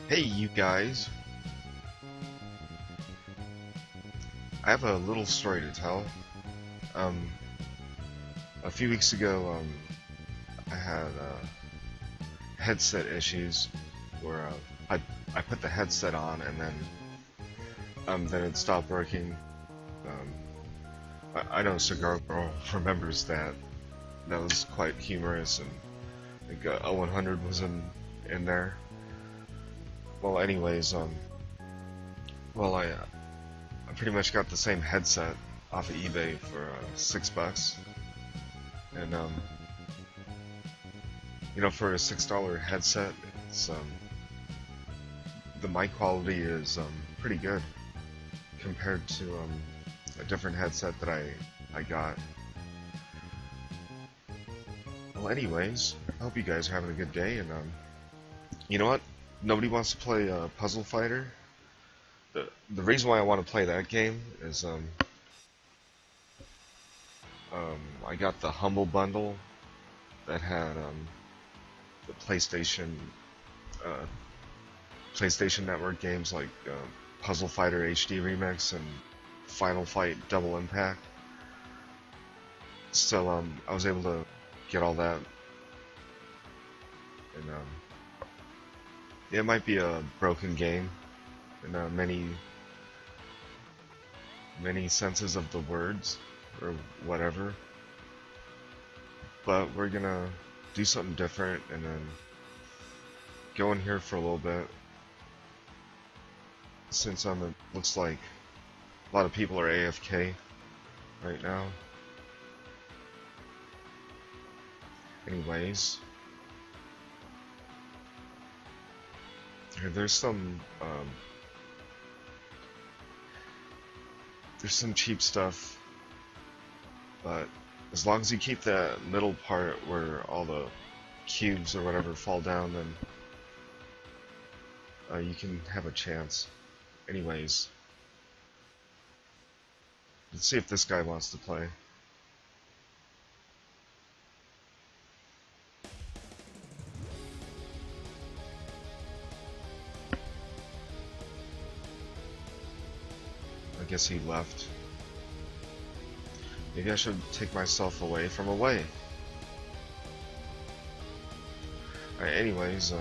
Hey, you guys. I have a little story to tell. Um, a few weeks ago, I had headset issues where I put the headset on and then it stopped working. I know Cigar Girl remembers that. That was quite humorous, and I think O100 was in there. Well, anyways, I pretty much got the same headset off of eBay for $6, and you know, for a $6 headset, it's the mic quality is pretty good compared to a different headset that I got. Well, anyways, I hope you guys are having a good day, and you know what? Nobody wants to play Puzzle Fighter. The reason why I want to play that game is I got the Humble Bundle that had the PlayStation Network games like Puzzle Fighter HD Remix and Final Fight Double Impact. So I was able to get all that, and it might be a broken game in many senses of the words or whatever, but we're gonna do something different and then go in here for a little bit, since it looks like a lot of people are AFK right now. Anyways, there's some cheap stuff, but as long as you keep that middle part where all the cubes or whatever fall down, then you can have a chance. Anyways, let's see if this guy wants to play. I guess he left. Maybe I should take myself away from away. Alright, anyways,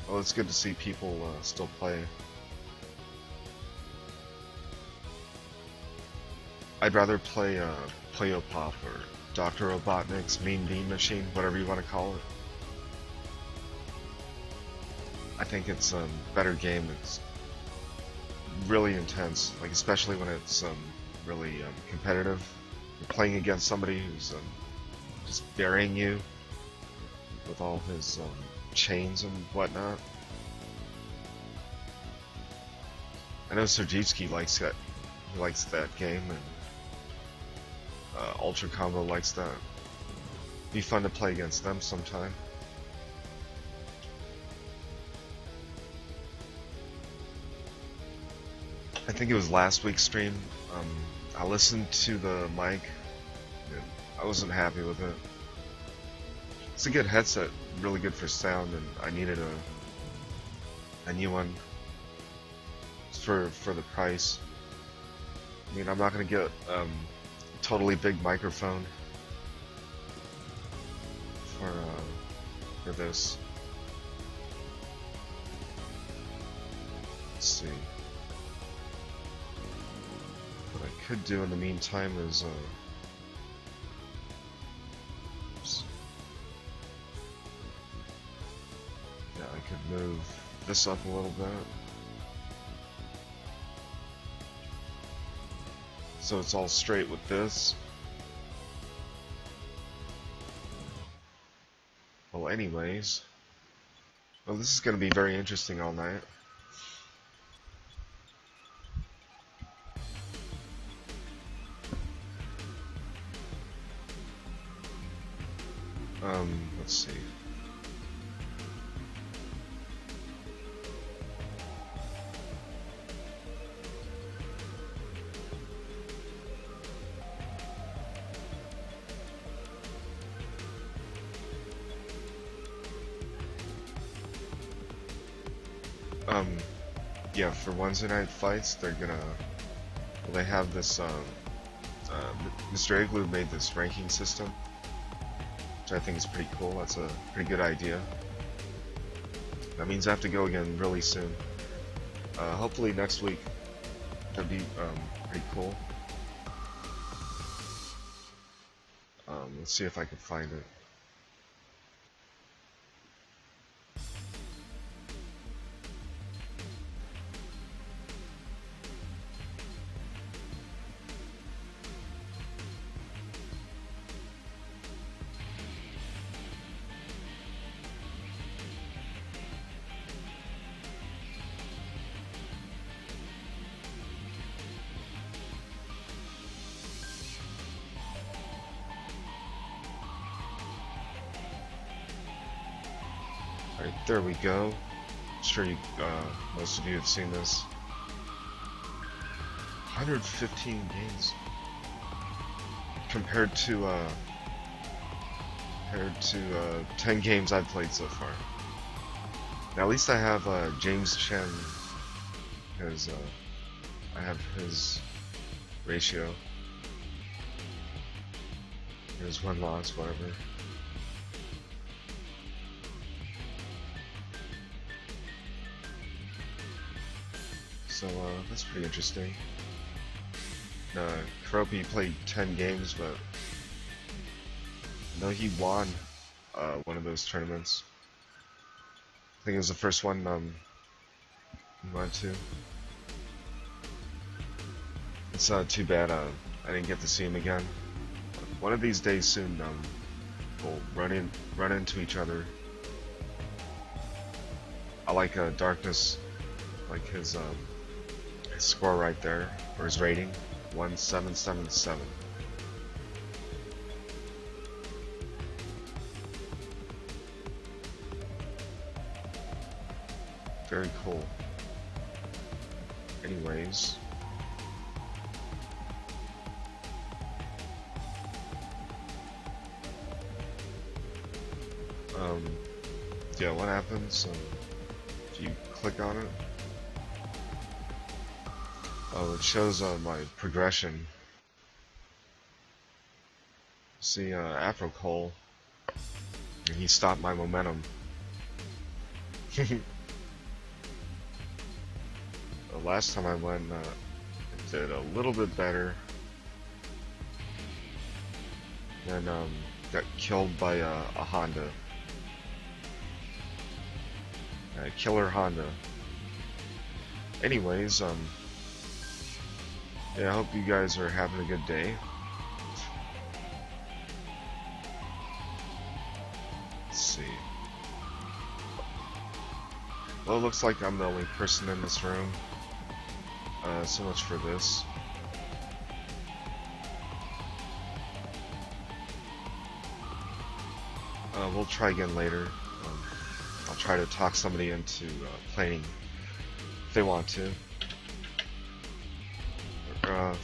well, it's good to see people still play. I'd rather play Play-O-Pop or Dr. Robotnik's Mean Bean Machine, whatever you want to call it. I think it's a better game. It's really intense, like especially when it's really competitive. You're playing against somebody who's just burying you with all his chains and whatnot. I know Sergitsky likes that. He likes that game, and Ultra Combo likes that. It'd be fun to play against them sometime. I think it was last week's stream. I listened to the mic, and I wasn't happy with it. It's a good headset, really good for sound, and I needed a new one for the price. I mean, I'm not gonna get a totally big microphone for this. Let's see. What I could do in the meantime is yeah, I could move this up a little bit so it's all straight with this. Well, anyways, well, this is going to be very interesting all night. Let's see. Yeah, for Wednesday night fights, they're gonna, well, they have this, Mr. Igloo made this ranking system, which I think is pretty cool. That's a pretty good idea. That means I have to go again really soon. Hopefully next week. That'd be pretty cool. Let's see if I can find it. Alright, there we go. I'm sure you, most of you have seen this. 115 games compared to 10 games I've played so far. Now at least I have James Chen, because I have his ratio. His win loss, whatever. So that's pretty interesting. Karopi played 10 games, but no, he won one of those tournaments. I think it was the first one he went to. It's too bad I didn't get to see him again. One of these days soon, we'll run into each other. I like Darkness, like his score right there, or his rating, 1777. Very cool. Anyways, yeah, what happens if you click on it? Oh, it shows my progression. See, Afro Cole, and he stopped my momentum. The last time I went, it did a little bit better. Then got killed by a Honda. Killer Honda. Anyways, yeah, I hope you guys are having a good day. Let's see. Well, it looks like I'm the only person in this room. So much for this. We'll try again later. I'll try to talk somebody into playing if they want to. I'll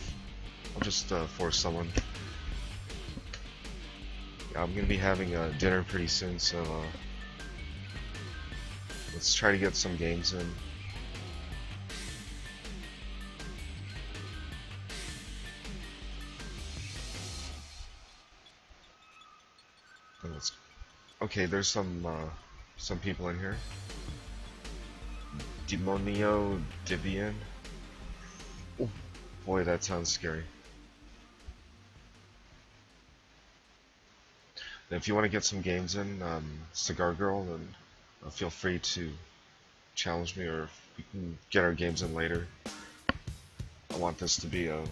just force someone. Yeah, I'm gonna be having dinner pretty soon, so let's try to get some games in. Okay, there's some people in here. DemonioDebian. Oh boy, that sounds scary. And if you want to get some games in, Cigar Girl, then feel free to challenge me, or we can get our games in later. I want this to be a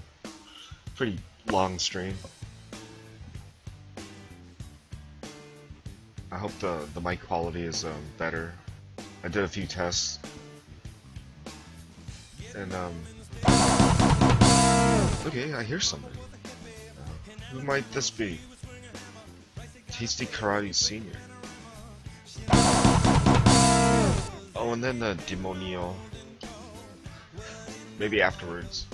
pretty long stream. I hope the mic quality is better. I did a few tests, and okay, I hear somebody. Who might this be? TastyKarateSr. Oh, and then the Demonio. Maybe afterwards.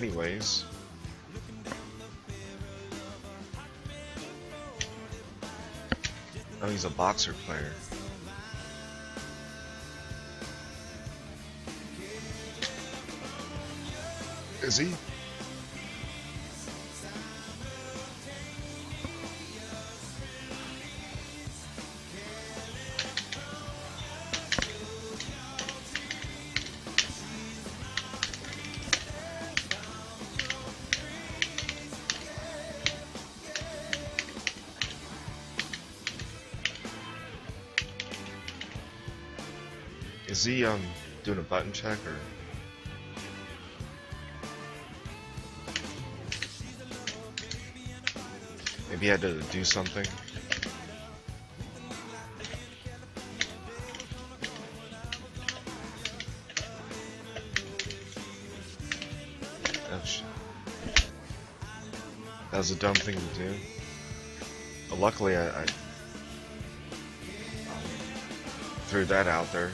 anyways. Oh, he's a boxer player. Is he? Is he doing a button check or? Maybe he had to do something. That was a dumb thing to do. But luckily, I threw that out there.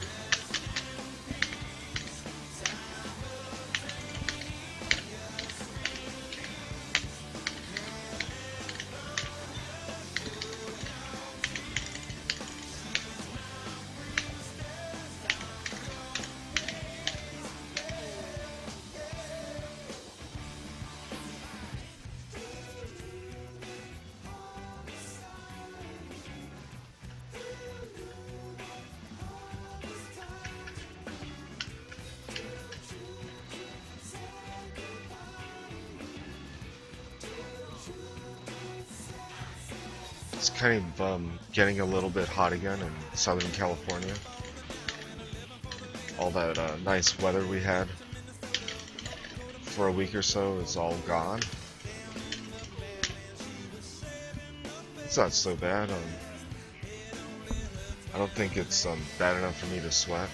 It's kind of getting a little bit hot again in Southern California. All that nice weather we had for a week or so is all gone. It's not so bad. I don't think it's bad enough for me to sweat.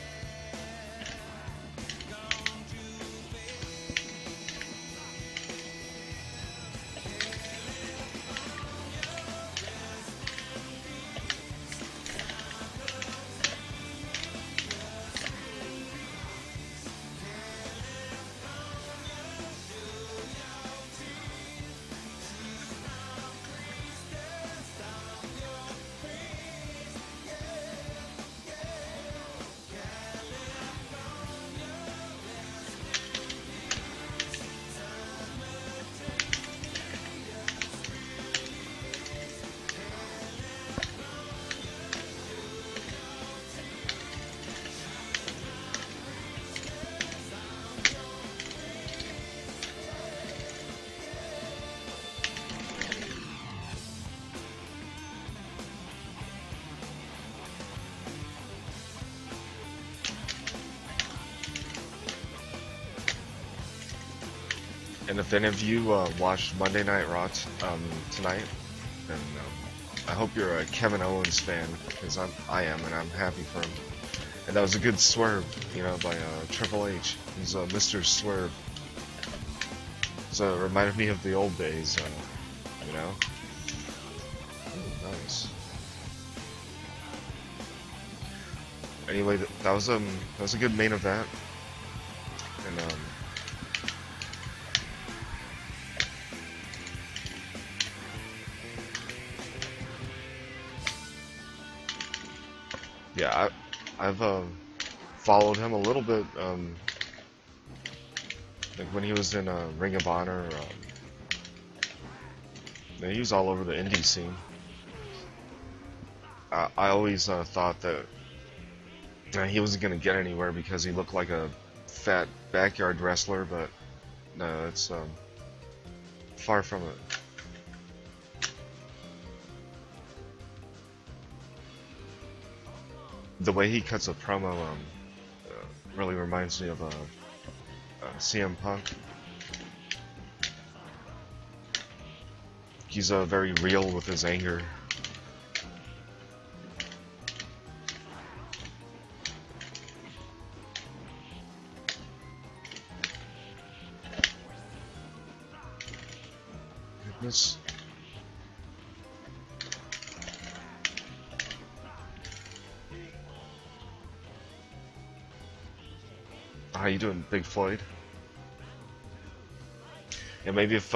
And if any of you watched Monday Night Raw tonight, then I hope you're a Kevin Owens fan, because I am, and I'm happy for him. And that was a good swerve, you know, by Triple H. He's Mr. Swerve. So it reminded me of the old days, you know. Ooh, nice. Anyway, that was a good main event, and yeah, I've followed him a little bit, like when he was in Ring of Honor. He was all over the indie scene. I always thought that he wasn't gonna get anywhere because he looked like a fat backyard wrestler, but no, it's far from it. The way he cuts a promo really reminds me of CM Punk. He's very real with his anger. Goodness. How you doing, Big Floyd? Yeah, maybe if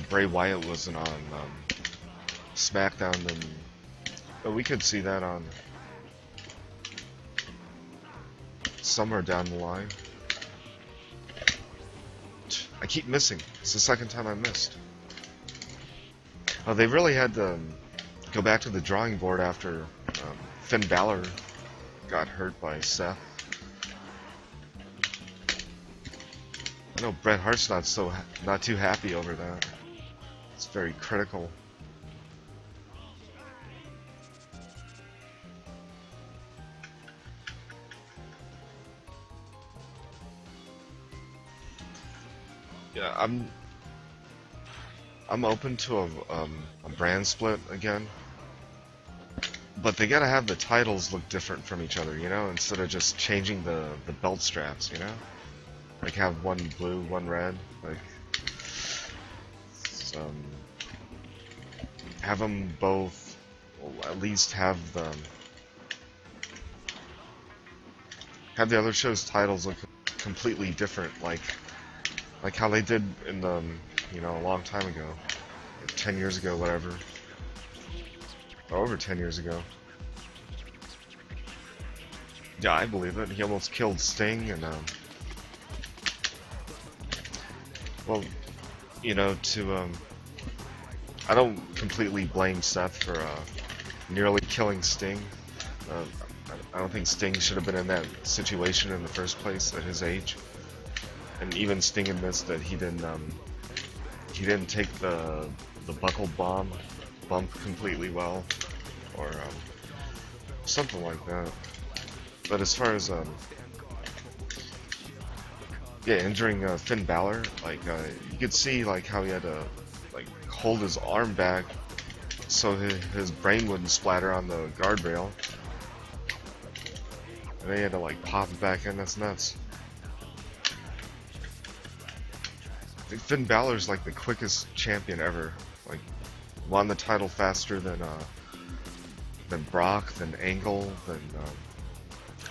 Bray Wyatt wasn't on SmackDown, then we could see that on somewhere down the line. I keep missing. It's the second time I missed. Oh, they really had to go back to the drawing board after Finn Balor got hurt by Seth. I know Bret Hart's not too happy over that. It's very critical. Yeah, I'm open to a brand split again, but they gotta have the titles look different from each other, you know, instead of just changing the belt straps, you know, like have one blue, one red, like have them both, well, at least have the other show's titles look completely different, like how they did in the, you know, a long time ago, 10 years ago, whatever, or over 10 years ago. Yeah, I believe it. He almost killed Sting, and well, you know, I don't completely blame Seth for nearly killing Sting. I don't think Sting should have been in that situation in the first place at his age. And even Sting admits that he didn't take the buckled bump completely well, or something like that. But as far as yeah, injuring Finn Balor, like you could see like how he had to like hold his arm back so his brain wouldn't splatter on the guardrail, and then he had to like pop it back in. That's nuts. I think Finn Balor's like the quickest champion ever. Like, won the title faster than Brock, than Angle,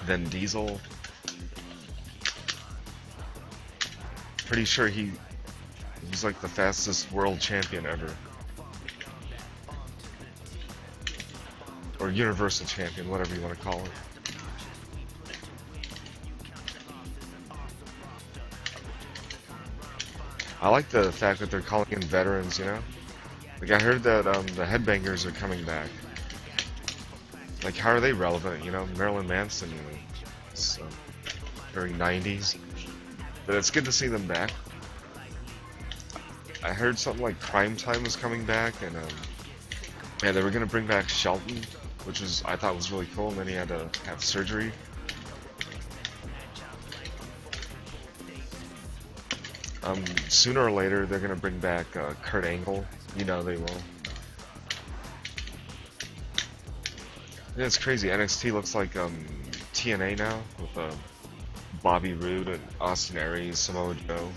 than Diesel. Pretty sure he's like the fastest world champion ever, or Universal Champion, whatever you want to call it. I like the fact that they're calling in veterans, you know? Like, I heard that the Headbangers are coming back. Like, how are they relevant, you know? Marilyn Manson, you know? It's very 90s. But it's good to see them back. I heard something like Crime Time was coming back, and yeah, they were gonna bring back Shelton, which I thought was really cool, and then he had to have surgery. Sooner or later, they're gonna bring back Kurt Angle. You know they will. Yeah, it's crazy. NXT looks like TNA now, with Bobby Roode and Austin Aries, Samoa Joe.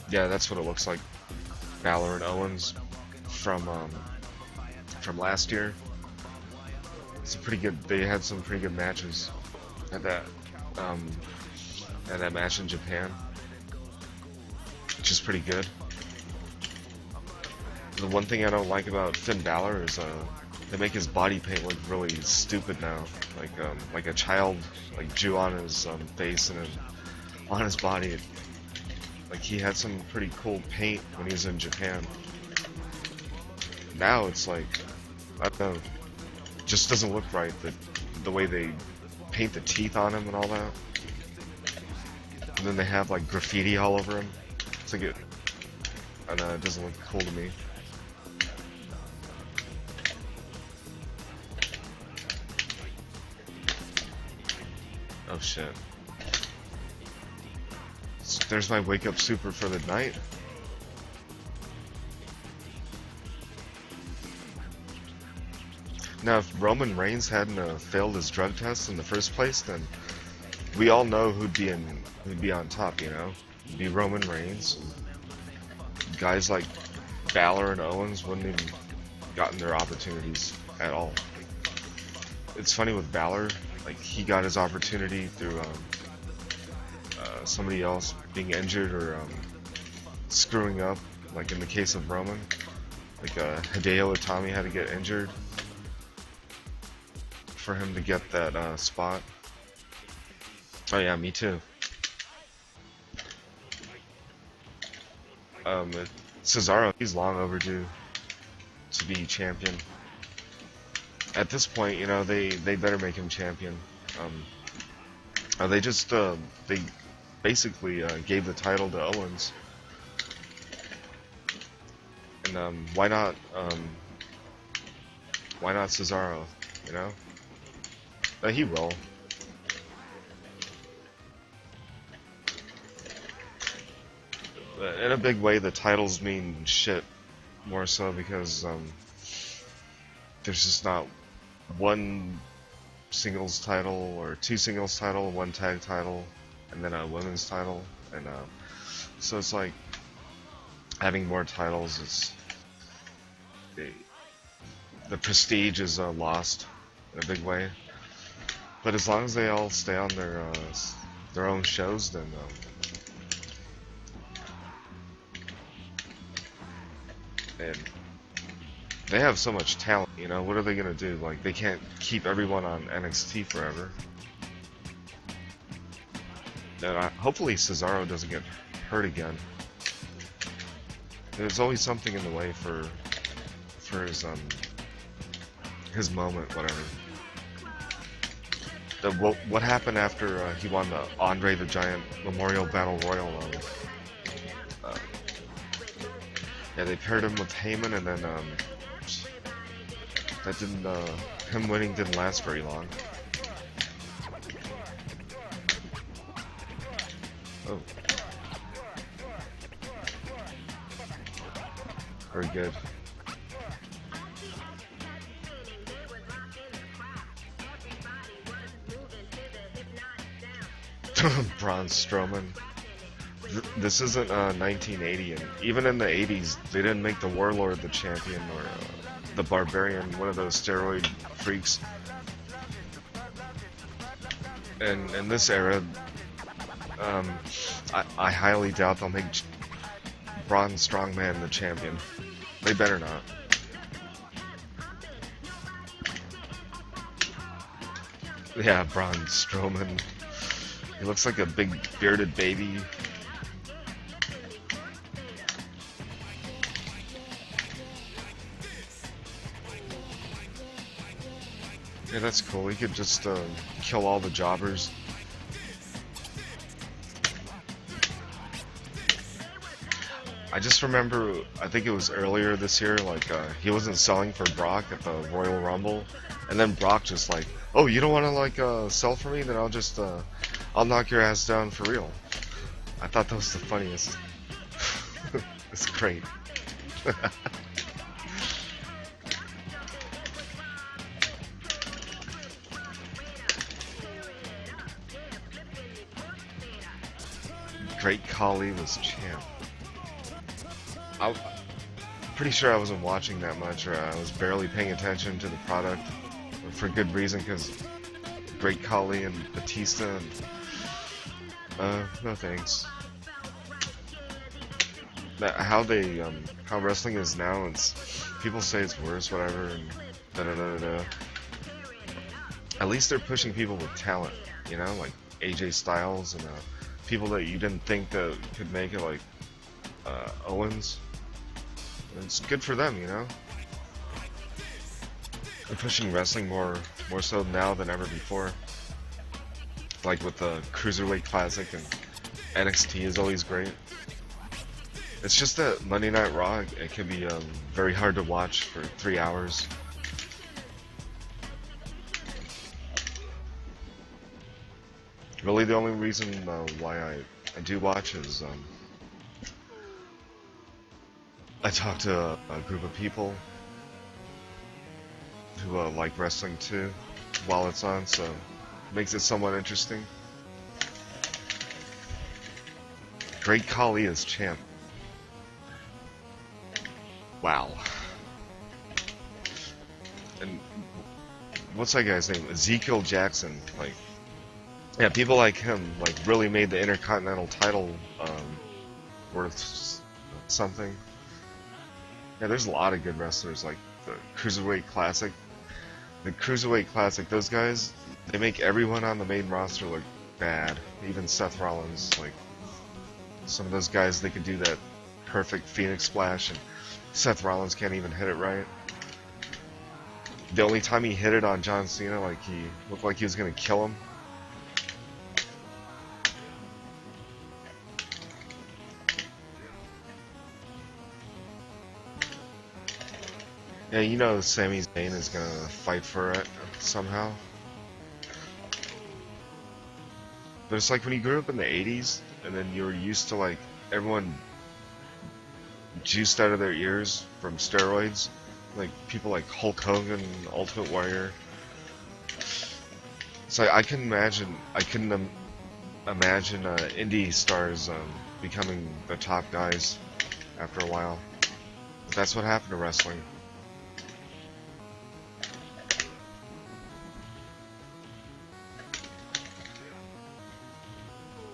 Yeah, that's what it looks like. Balor and Owens from last year. It's a pretty good. They had some pretty good matches at that match in Japan, which is pretty good. The one thing I don't like about Finn Balor is they make his body paint look really stupid now, like a child like drew on his face and on his body. Like, he had some pretty cool paint when he was in Japan. Now it's like, I don't know, it just doesn't look right, the way they paint the teeth on him and all that. And then they have like graffiti all over him. It's like, I don't know, it doesn't look cool to me. Oh shit. There's my wake up super for the night. Now, if Roman Reigns hadn't failed his drug test in the first place, then we all know who'd be on top, you know? It'd be Roman Reigns. Guys like Balor and Owens wouldn't even gotten their opportunities at all. It's funny with Balor, like, he got his opportunity through somebody else being injured or screwing up, like in the case of Roman. Like Hideo Itami had to get injured for him to get that spot. Oh yeah, me too. Cesaro, he's long overdue to be champion. At this point, you know, they better make him champion. They just they basically gave the title to Owens, and why not Cesaro? You know, he will. But in a big way, the titles mean shit more so because there's just not one singles title or two singles title, one tag title, and then a women's title, and so it's like having more titles is the prestige is lost in a big way. But as long as they all stay on their own shows, then and they have so much talent, you know, what are they gonna do? Like, they can't keep everyone on NXT forever. And hopefully Cesaro doesn't get hurt again. There's always something in the way for his moment, whatever. What happened after he won the Andre the Giant Memorial Battle Royal? Yeah, they paired him with Heyman, and then that didn't him winning didn't last very long. Oh, very good. Braun Strowman. This isn't 1980, and even in the 80s, they didn't make the Warlord the champion or the Barbarian one of those steroid freaks. And in this era, I highly doubt they'll make Braun Strongman the champion. They better not. Yeah, Braun Strowman. He looks like a big bearded baby. Yeah, that's cool. He could just kill all the jobbers. I just remember, I think it was earlier this year, like, he wasn't selling for Brock at the Royal Rumble, and then Brock just like, oh, you don't want to, like, sell for me? Then I'll just, I'll knock your ass down for real. I thought that was the funniest. It's great. Great Khali was champ. I'm pretty sure I wasn't watching that much, or I was barely paying attention to the product, for good reason, because Great Khali and Batista, and no thanks. How wrestling is now, it's people say it's worse, whatever, and da da da da da. At least they're pushing people with talent, you know, like AJ Styles and people that you didn't think that could make it, like Owens. It's good for them, you know. They're pushing wrestling more so now than ever before. Like with the Cruiserweight Classic, and NXT is always great. It's just that Monday Night Raw, it can be very hard to watch for 3 hours. Really, the only reason why I do watch is I talk to a group of people who like wrestling too while it's on, so it makes it somewhat interesting. Great Khali is champ. Wow. And what's that guy's name? Ezekiel Jackson. Like, Yeah, people like him like really made the Intercontinental title worth something. Yeah, there's a lot of good wrestlers like the Cruiserweight Classic. The Cruiserweight Classic, those guys, they make everyone on the main roster look bad. Even Seth Rollins, like some of those guys, they could do that perfect Phoenix Splash, and Seth Rollins can't even hit it right. The only time he hit it on John Cena, like he looked like he was gonna kill him. Yeah, you know Sami Zayn is gonna fight for it somehow. But it's like when you grew up in the 80s, and then you were used to like everyone juiced out of their ears from steroids, like people like Hulk Hogan, Ultimate Warrior. So I couldn't imagine, imagine indie stars becoming the top guys after a while. But that's what happened to wrestling.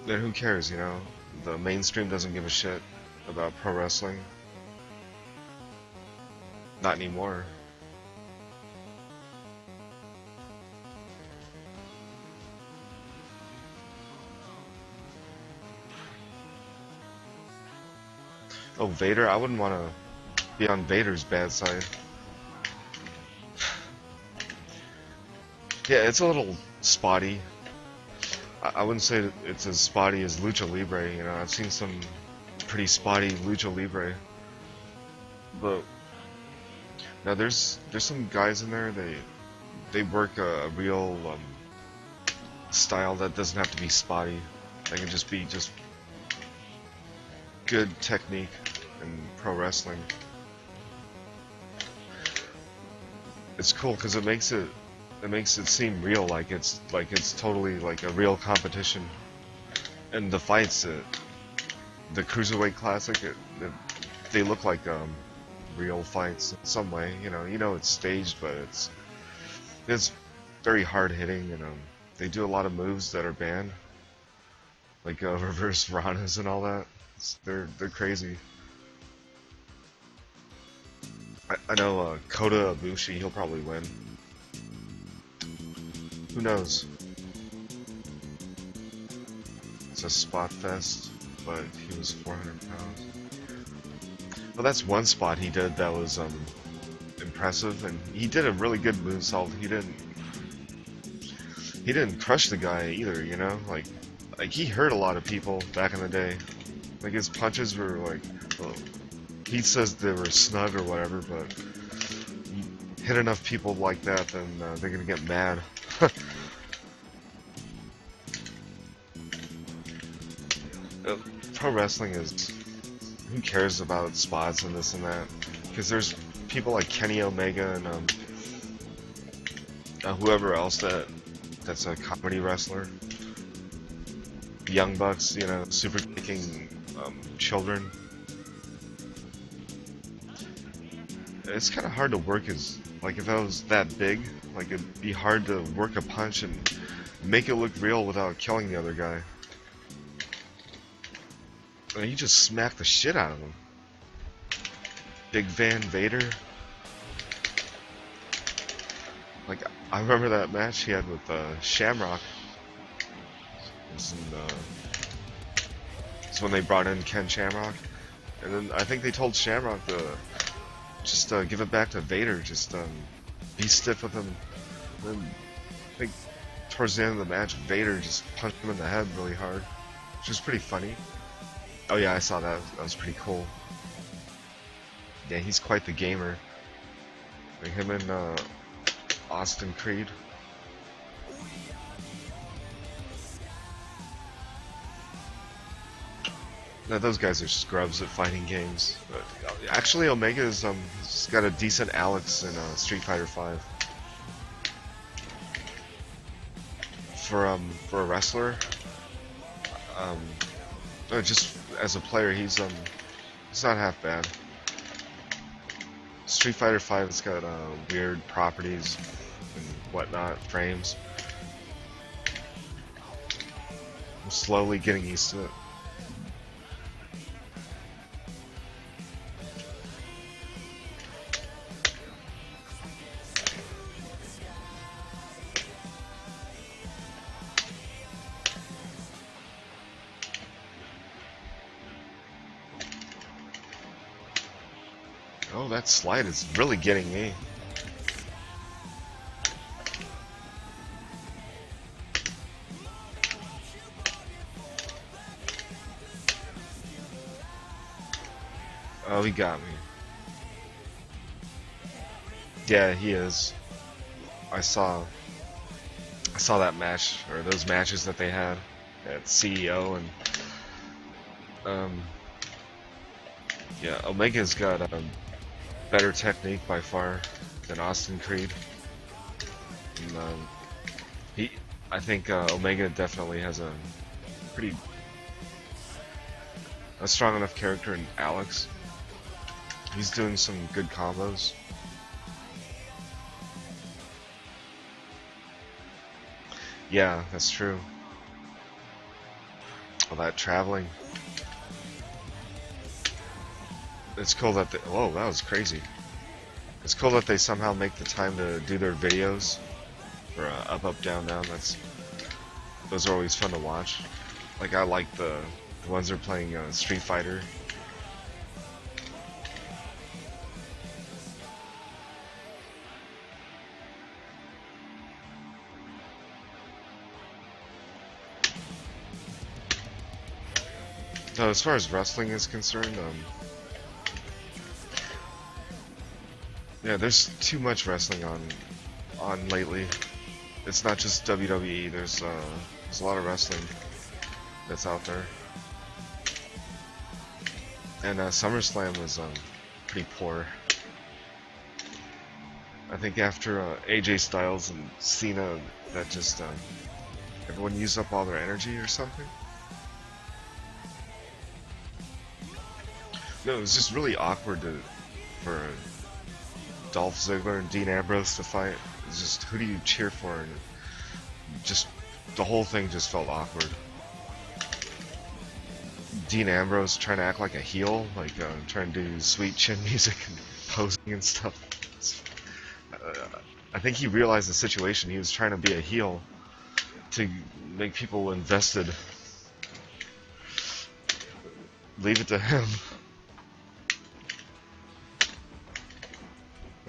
Then who cares, you know? The mainstream doesn't give a shit about pro wrestling. Not anymore. Oh, Vader? I wouldn't want to be on Vader's bad side. Yeah, it's a little spotty. I wouldn't say that it's as spotty as Lucha Libre, you know. I've seen some pretty spotty Lucha Libre. But now there's some guys in there, they work a real style that doesn't have to be spotty. They can just be just good technique in pro wrestling. It's cool because it makes it seem real, like it's totally like a real competition. And the fights, the Cruiserweight Classic, they look like real fights in some way. You know it's staged, but it's very hard hitting, and they do a lot of moves that are banned, like reverse Ranas and all that. They're crazy. I know Kota Ibushi, he'll probably win. Who knows? It's a spot fest, but he was 400 pounds. Well, that's one spot he did that was impressive, and he did a really good movesault. He didn't crush the guy either, you know? Like he hurt a lot of people back in the day. Like his punches were like, well, he says they were snug or whatever, but you hit enough people like that, then they're gonna get mad. Pro wrestling is, who cares about spots and this and that? Because there's people like Kenny Omega and whoever else that's a comedy wrestler. Young Bucks, you know, super kicking children. It's kind of hard to work as, like, if I was that big, like, it'd be hard to work a punch and make it look real without killing the other guy. I mean, you just smacked the shit out of him. Big Van Vader. Like, I remember that match he had with Shamrock. It's when they brought in Ken Shamrock. And then I think they told Shamrock to just give it back to Vader, just be stiff with him. And then I think towards the end of the match, Vader just punched him in the head really hard, which was pretty funny. Oh yeah, I saw that. That was pretty cool. Yeah, he's quite the gamer. Like him and Austin Creed. Now those guys are scrubs at fighting games. But actually, Omega's he's got a decent Alex in Street Fighter V. For a wrestler, just as a player, he's not half bad. Street Fighter V has got weird properties and whatnot, frames. I'm slowly getting used to it. Oh, that slide is really getting me. Oh, he got me. Yeah, he is. I saw that match, or those matches that they had at CEO, and yeah, Omega's got better technique by far than Austin Creed. And, I think Omega definitely has a strong enough character in Alex. He's doing some good combos. Yeah, that's true. All that traveling. It's cool that they, whoa, that was crazy. It's cool that they somehow make the time to do their videos for up, up, down, down. Those are always fun to watch. Like I like the ones they're playing Street Fighter. So as far as wrestling is concerned, yeah, there's too much wrestling on lately. It's not just WWE. There's a lot of wrestling that's out there. And SummerSlam was pretty poor. I think after AJ Styles and Cena, that just everyone used up all their energy or something. No, it was just really awkward for Dolph Ziggler and Dean Ambrose to fight. It's just, who do you cheer for? And just the whole thing just felt awkward. Dean Ambrose trying to act like a heel, like trying to do sweet chin music and posing and stuff. I think he realized the situation. He was trying to be a heel to make people invested. Leave it to him.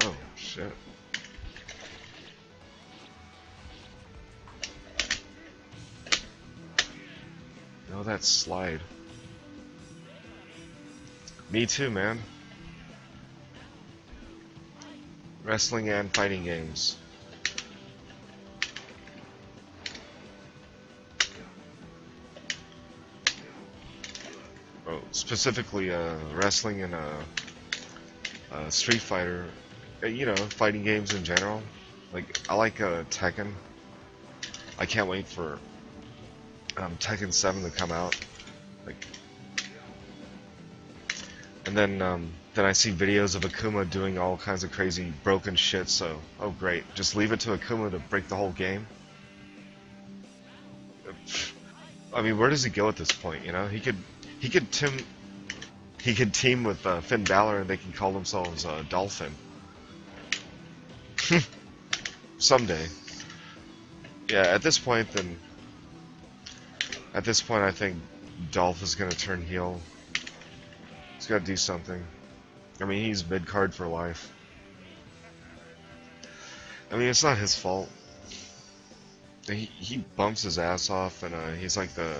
Oh, shit. Oh, that slide. Me too, man. Wrestling and fighting games. Oh, specifically wrestling and Street Fighter. You know, fighting games in general. Like, I like Tekken. I can't wait for Tekken 7 to come out. Like, and then I see videos of Akuma doing all kinds of crazy broken shit. So, oh great, just leave it to Akuma to break the whole game. I mean, where does he go at this point? You know, he could team with Finn Balor, and they can call themselves Dolphin. Someday. Yeah, at this point, I think Dolph is gonna turn heel. He's gotta do something. I mean, he's mid-card for life. I mean, it's not his fault. He bumps his ass off, and he's like the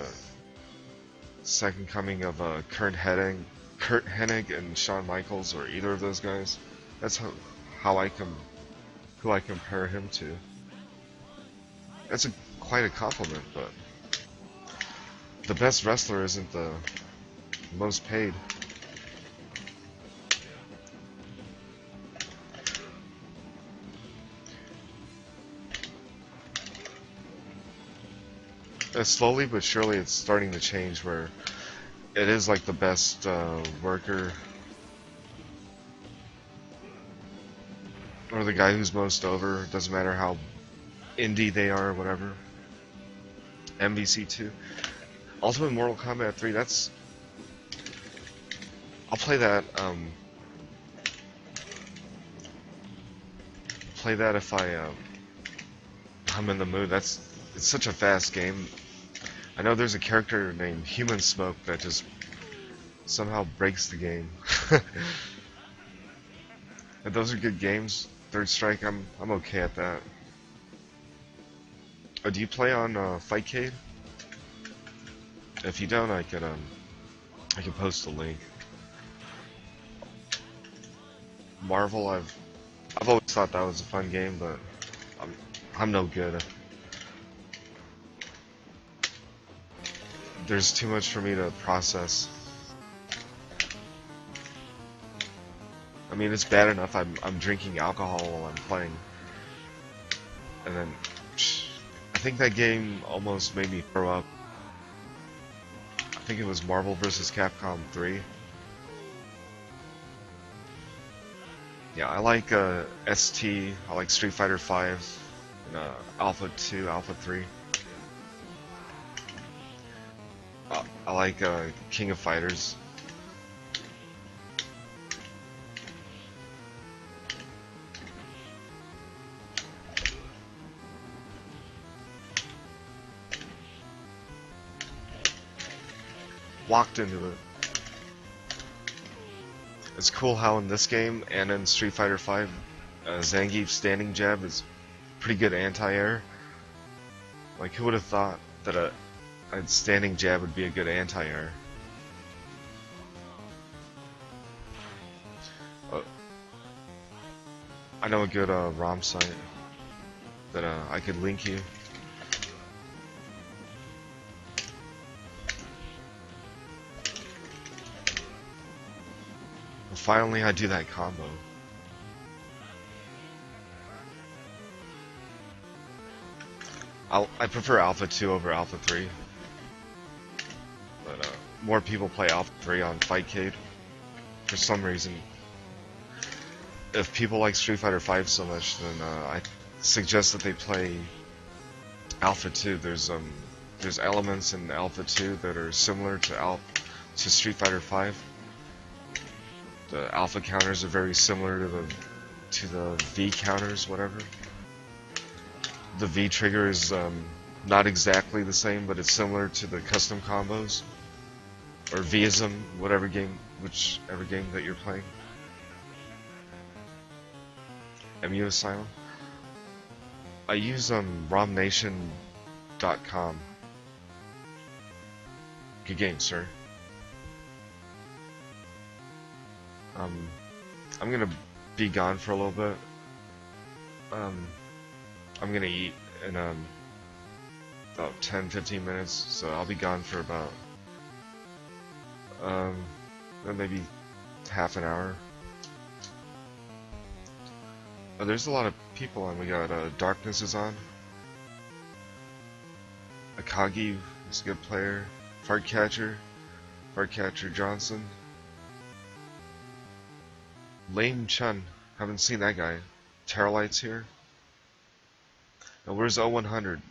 second coming of Kurt Hennig and Shawn Michaels, or either of those guys. That's who I compare him to. That's quite a compliment, but the best wrestler isn't the most paid. Slowly but surely it's starting to change, where it is like the best worker, or the guy who's most over. Doesn't matter how indie they are or whatever. MVC2. Ultimate Mortal Kombat 3, that's... I'll play that, if I'm in the mood. It's such a fast game. I know there's a character named Human Smoke that just somehow breaks the game. And those are good games. Third Strike, I'm okay at that. Oh, do you play on Fightcade? If you don't, I can post a link. Marvel, I've always thought that was a fun game, but I'm no good. There's too much for me to process. I mean, it's bad enough I'm drinking alcohol while I'm playing. And then I think that game almost made me throw up. I think it was Marvel vs. Capcom 3. Yeah, I like ST, I like Street Fighter 5, and Alpha 2, Alpha 3. I like King of Fighters. Walked into it. It's cool how in this game and in Street Fighter 5, Zangief's standing jab is pretty good anti-air. Like, who would have thought that a standing jab would be a good anti-air? I know a good ROM site that I could link you. Finally, I do that combo. I prefer Alpha 2 over Alpha 3. But more people play Alpha 3 on Fightcade. For some reason. If people like Street Fighter 5 so much, then I suggest that they play Alpha 2. There's elements in Alpha 2 that are similar to Street Fighter 5. The alpha counters are very similar to the V counters, whatever. The V trigger is not exactly the same, but it's similar to the custom combos or Vism, whichever game that you're playing. MU Asylum. I use RomNation.com. Good game, sir. I'm gonna be gone for a little bit. I'm gonna eat in about 10-15 minutes, so I'll be gone for about maybe half an hour. Oh, there's a lot of people on. We got Darkness is on. Akagi is a good player. Fartcatcher Johnson. LameChun, haven't seen that guy. Terrel's here. Now where's 0100?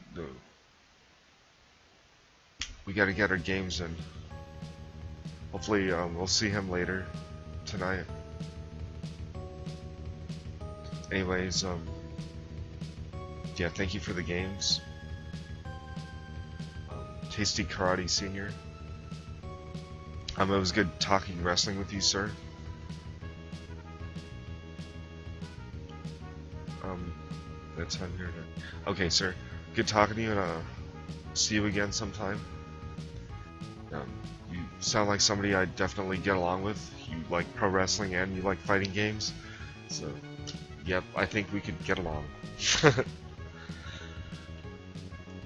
We gotta get our games in. Hopefully we'll see him later tonight. Anyways, yeah, thank you for the games. TastyKarateSr. It was good talking wrestling with you, sir. That's time here. Okay, sir. Good talking to you, and see you again sometime. You sound like somebody I definitely get along with. You like pro wrestling and you like fighting games, so yep, I think we could get along.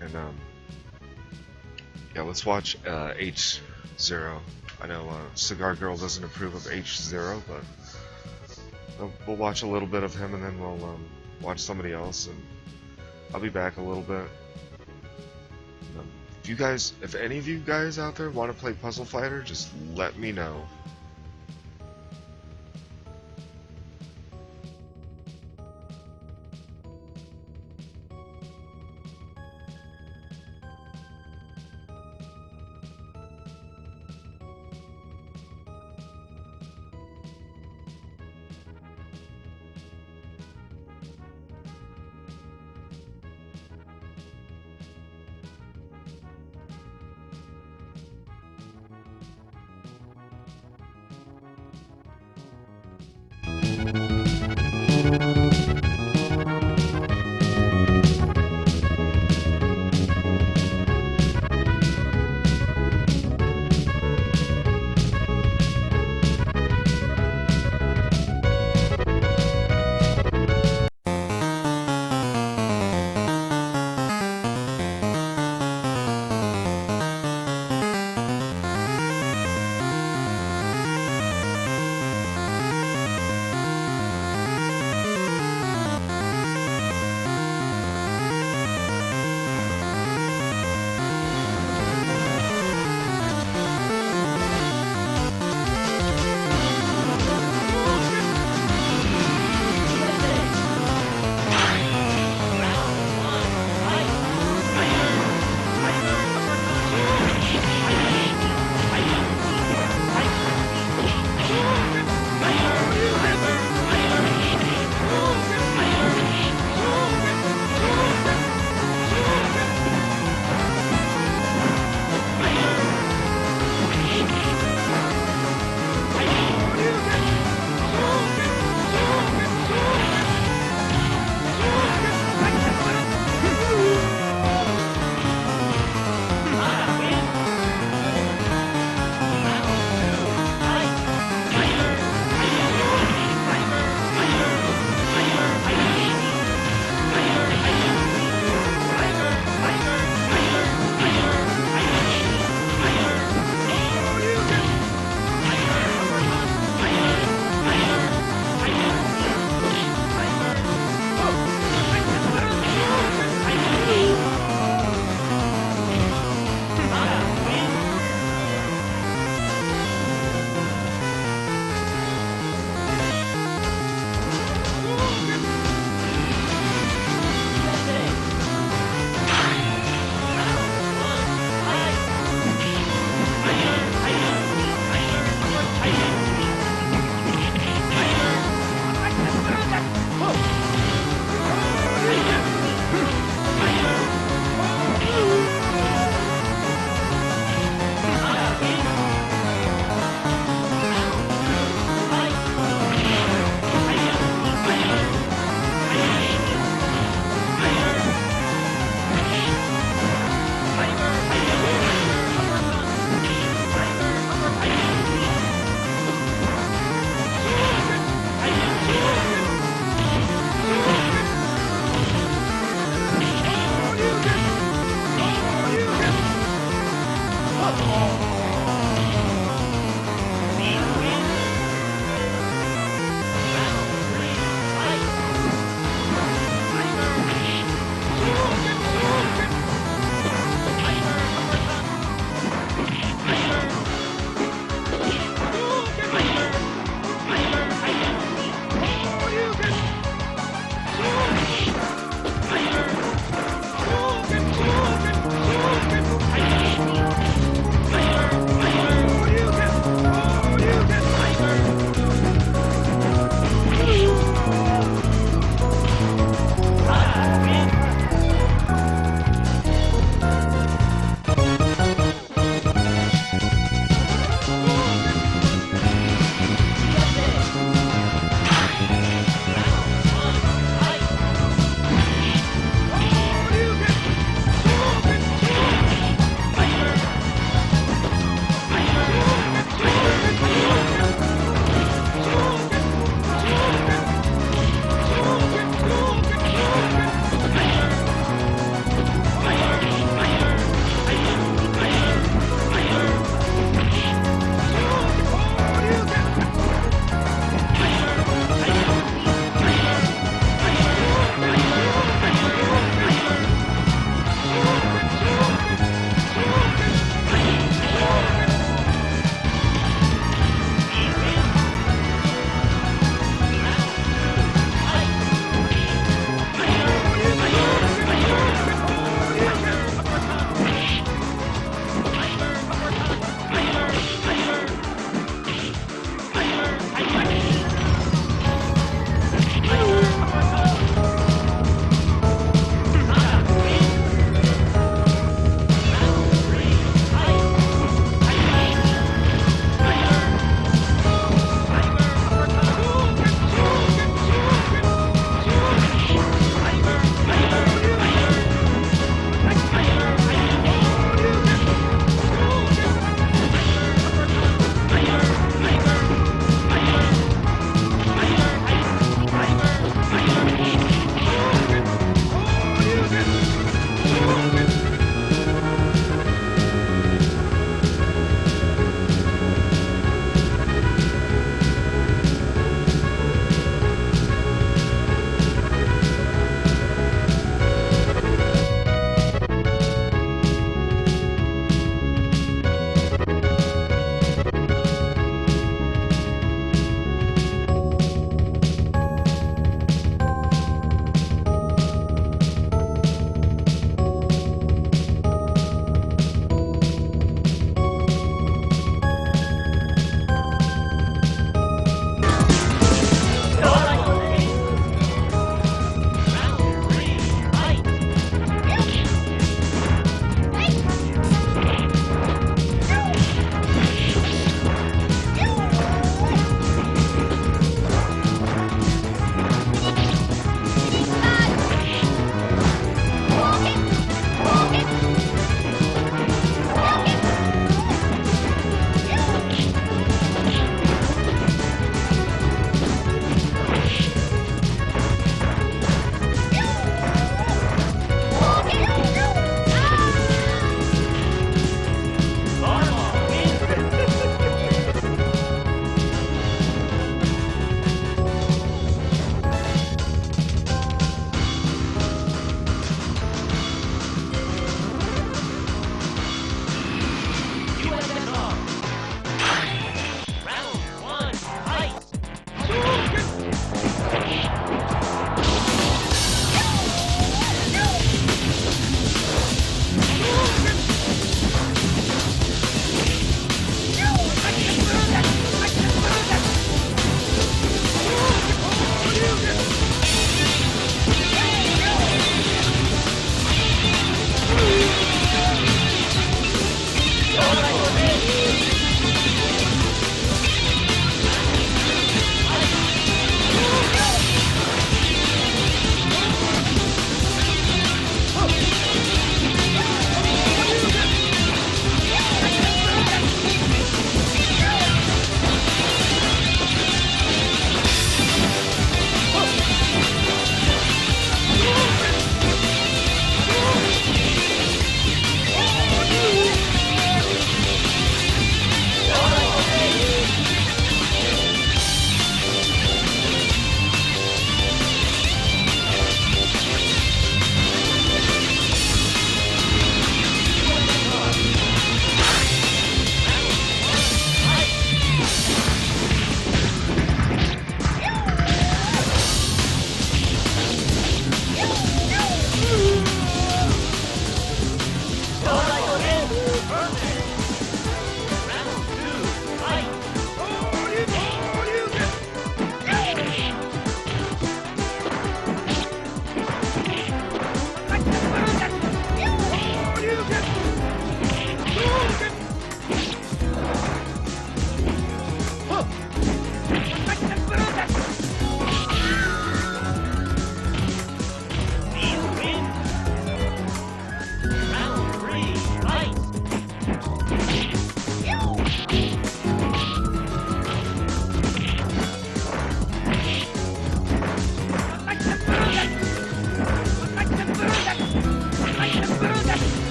And yeah, let's watch H0. I know Cigar Girl doesn't approve of H0, but we'll watch a little bit of him, and then we'll watch somebody else, and I'll be back a little bit. If any of you guys out there want to play Puzzle Fighter, just let me know.